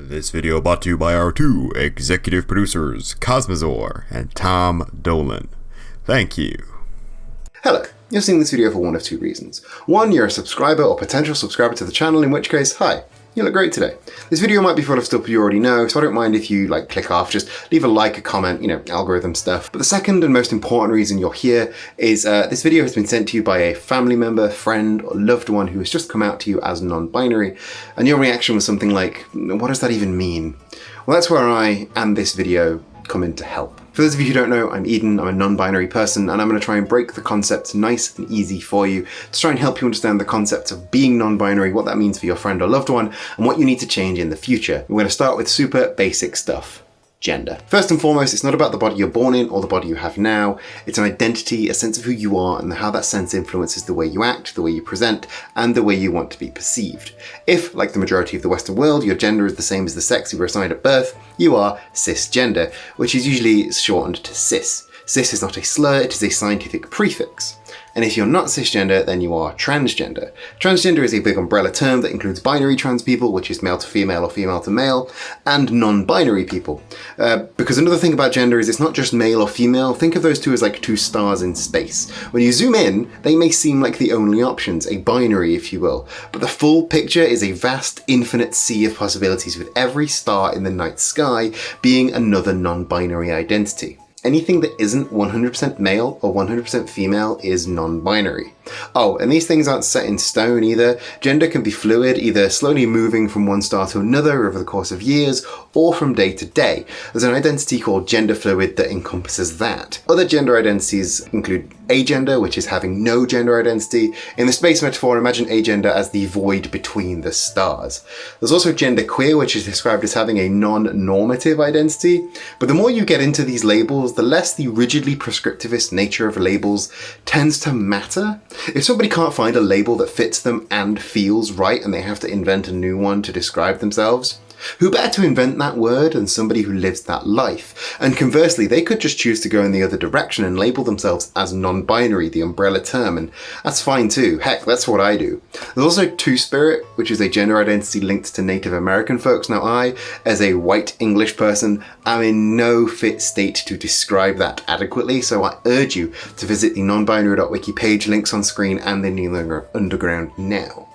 This video brought to you by our two executive producers, Kozmosaur and Tom Dolan. Thank you. Hello, you're seeing this video for one of two reasons. One, you're a subscriber or potential subscriber to the channel, in which case, hi, you look great today. This video might be full of stuff you already know, so I don't mind if you click off, just leave a like, a comment, algorithm stuff. But the second and most important reason you're here is this video has been sent to you by a family member, friend, or loved one who has just come out to you as non-binary, and your reaction was something like, what does that even mean? Well, that's where I and this video come in to help. For those of you who don't know, I'm Eden, I'm a non-binary person, and I'm going to try and break the concepts nice and easy for you to try and help you understand the concept of being non-binary, what that means for your friend or loved one, and what you need to change in the future. We're going to start with super basic stuff. Gender. First and foremost, it's not about the body you're born in or the body you have now. It's an identity, a sense of who you are, and how that sense influences the way you act, the way you present, and the way you want to be perceived. If, like the majority of the Western world, your gender is the same as the sex you were assigned at birth, you are cisgender, which is usually shortened to cis. Cis is not a slur, it is a scientific prefix. And if you're not cisgender, then you are transgender. Transgender is a big umbrella term that includes binary trans people, which is male to female or female to male, and non-binary people. Because another thing about gender is it's not just male or female. Think of those two as like two stars in space. When you zoom in, they may seem like the only options, a binary if you will. But the full picture is a vast, infinite sea of possibilities, with every star in the night sky being another non-binary identity. Anything that isn't 100% male or 100% female is non-binary. Oh, and these things aren't set in stone either. Gender can be fluid, either slowly moving from one star to another over the course of years, or from day to day. There's an identity called gender fluid that encompasses that. Other gender identities include agender, which is having no gender identity. In the space metaphor, imagine agender as the void between the stars. There's also genderqueer, which is described as having a non-normative identity. But the more you get into these labels, the less the rigidly prescriptivist nature of labels tends to matter. If somebody can't find a label that fits them and feels right, and they have to invent a new one to describe themselves, who better to invent that word than somebody who lives that life? And conversely, they could just choose to go in the other direction and label themselves as non-binary, the umbrella term, and that's fine too. Heck, that's what I do. There's also Two-Spirit, which is a gender identity linked to Native American folks. Now I, as a white English person, am in no fit state to describe that adequately, so I urge you to visit the nonbinary.wiki page, links on screen, and the New Underground now.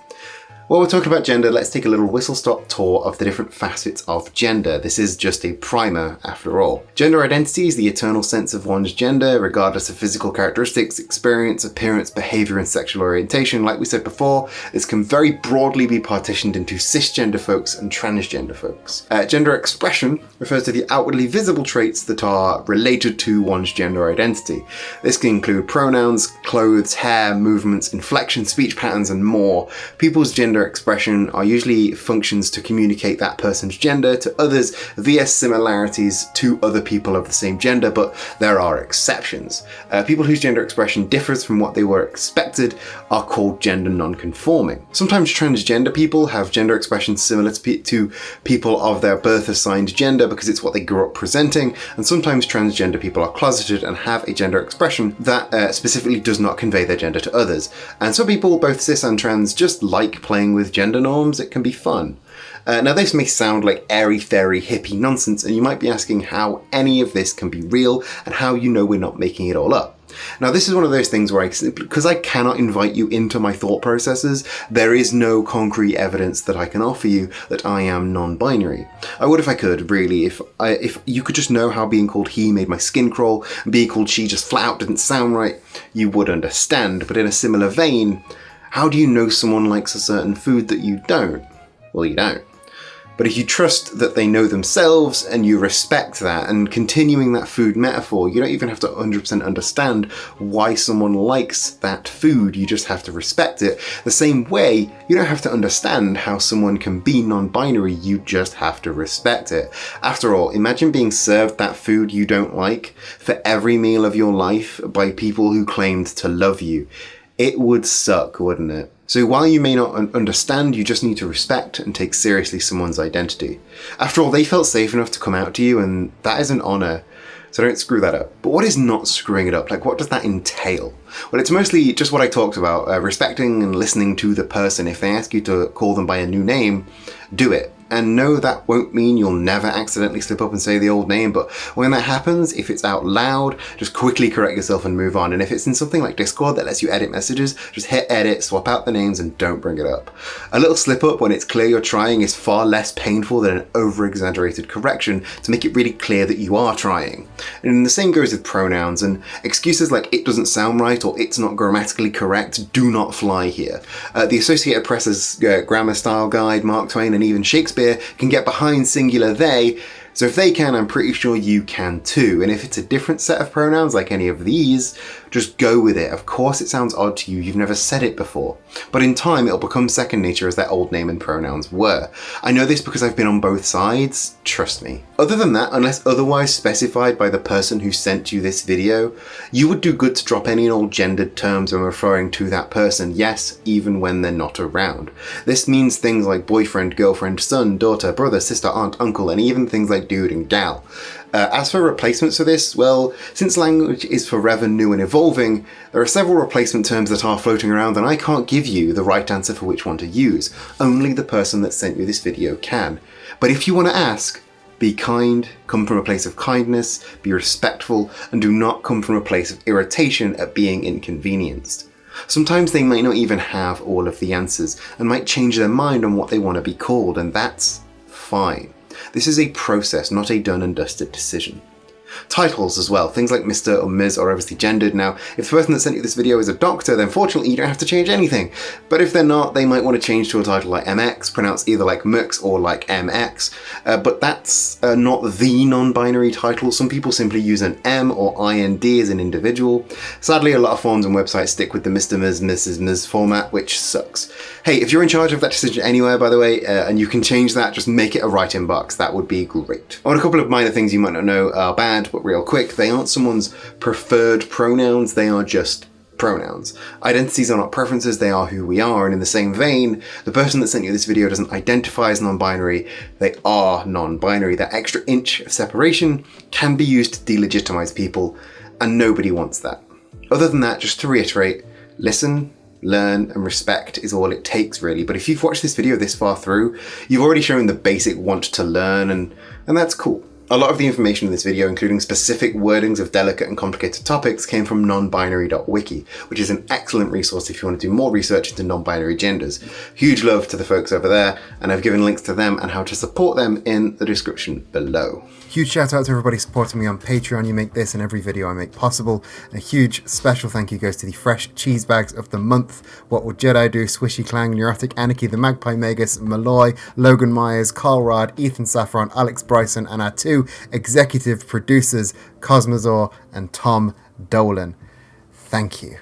While we're talking about gender, let's take a little whistle-stop tour of the different facets of gender. This is just a primer, after all. Gender identity is the eternal sense of one's gender, regardless of physical characteristics, experience, appearance, behavior, and sexual orientation. Like we said before, this can very broadly be partitioned into cisgender folks and transgender folks. Gender expression refers to the outwardly visible traits that are related to one's gender identity. This can include pronouns, clothes, hair, movements, inflection, speech patterns, and more. People's gender expression are usually functions to communicate that person's gender to others via similarities to other people of the same gender, but there are exceptions. People whose gender expression differs from what they were expected are called gender non-conforming. Sometimes transgender people have gender expressions similar to people of their birth assigned gender because it's what they grew up presenting, and sometimes transgender people are closeted and have a gender expression that specifically does not convey their gender to others. And some people, both cis and trans, just like playing with gender norms. It can be fun. Now this may sound like airy-fairy hippie nonsense, and you might be asking how any of this can be real and how you know we're not making it all up. Now this is one of those things where because I cannot invite you into my thought processes, there is no concrete evidence that I can offer you that I am non-binary. I would if I could, really. If you could just know how being called he made my skin crawl, and being called she just flat out didn't sound right, you would understand. But in a similar vein, how do you know someone likes a certain food that you don't? Well, you don't. But if you trust that they know themselves and you respect that, and continuing that food metaphor, you don't even have to 100% understand why someone likes that food, you just have to respect it. The same way, you don't have to understand how someone can be non-binary, you just have to respect it. After all, imagine being served that food you don't like for every meal of your life by people who claimed to love you. It would suck, wouldn't it? So while you may not understand, you just need to respect and take seriously someone's identity. After all, they felt safe enough to come out to you, and that is an honor. So don't screw that up. But what is not screwing it up? What does that entail? Well, it's mostly just what I talked about, respecting and listening to the person. If they ask you to call them by a new name, do it. And no, that won't mean you'll never accidentally slip up and say the old name, but when that happens, if it's out loud, just quickly correct yourself and move on. And if it's in something like Discord that lets you edit messages, just hit edit, swap out the names, and don't bring it up. A little slip up when it's clear you're trying is far less painful than an over-exaggerated correction to make it really clear that you are trying. And the same goes with pronouns, and excuses like it doesn't sound right or it's not grammatically correct do not fly here. The Associated Press's grammar style guide, Mark Twain, and even Shakespeare can get behind singular they, so if they can, I'm pretty sure you can too. And if it's a different set of pronouns like any of these, just go with it. Of course it sounds odd to you, you've never said it before, but in time it'll become second nature as their old name and pronouns were. I know this because I've been on both sides, trust me. Other than that, unless otherwise specified by the person who sent you this video, you would do good to drop any and all gendered terms when referring to that person, yes, even when they're not around. This means things like boyfriend, girlfriend, son, daughter, brother, sister, aunt, uncle, and even things like dude and gal. As for replacements for this, well, since language is forever new and evolving, there are several replacement terms that are floating around and I can't give you the right answer for which one to use. Only the person that sent you this video can. But if you want to ask, be kind, come from a place of kindness, be respectful, and do not come from a place of irritation at being inconvenienced. Sometimes they might not even have all of the answers and might change their mind on what they want to be called, and that's fine. This is a process, not a done and dusted decision. Titles as well, things like Mr. or Ms. are obviously gendered. Now, if the person that sent you this video is a doctor, then fortunately you don't have to change anything. But if they're not, they might want to change to a title like MX, pronounced either like MX or like MX. But that's not the non-binary title. Some people simply use an M or IND as an individual. Sadly, a lot of forums and websites stick with the Mr. Ms. Mrs. Ms. format, which sucks. Hey, if you're in charge of that decision anywhere, by the way, and you can change that, just make it a write-in box. That would be great. On a couple of minor things you might not know are bad, but real quick, they aren't someone's preferred pronouns, they are just pronouns. Identities are not preferences, they are who we are, and in the same vein, the person that sent you this video doesn't identify as non-binary, they are non-binary. That extra inch of separation can be used to delegitimize people, and nobody wants that. Other than that, just to reiterate, listen, learn, and respect is all it takes really. But if you've watched this video this far through, you've already shown the basic want to learn, and that's cool. A lot of the information in this video, including specific wordings of delicate and complicated topics, came from nonbinary.wiki, which is an excellent resource if you want to do more research into non-binary genders. Huge love to the folks over there, and I've given links to them and how to support them in the description below. Huge shout out to everybody supporting me on Patreon. You make this and every video I make possible. And a huge special thank you goes to the fresh cheese bags of the month: What Would Jedi Do, Swishy Clang, NeuroticAnarchy, the Magpie Magus, Malloy, Logan Myers, Karl Raade, Ethan Safron, Alex Bryson, and our two executive producers, Kozmosaur and Tom Dolan. Thank you.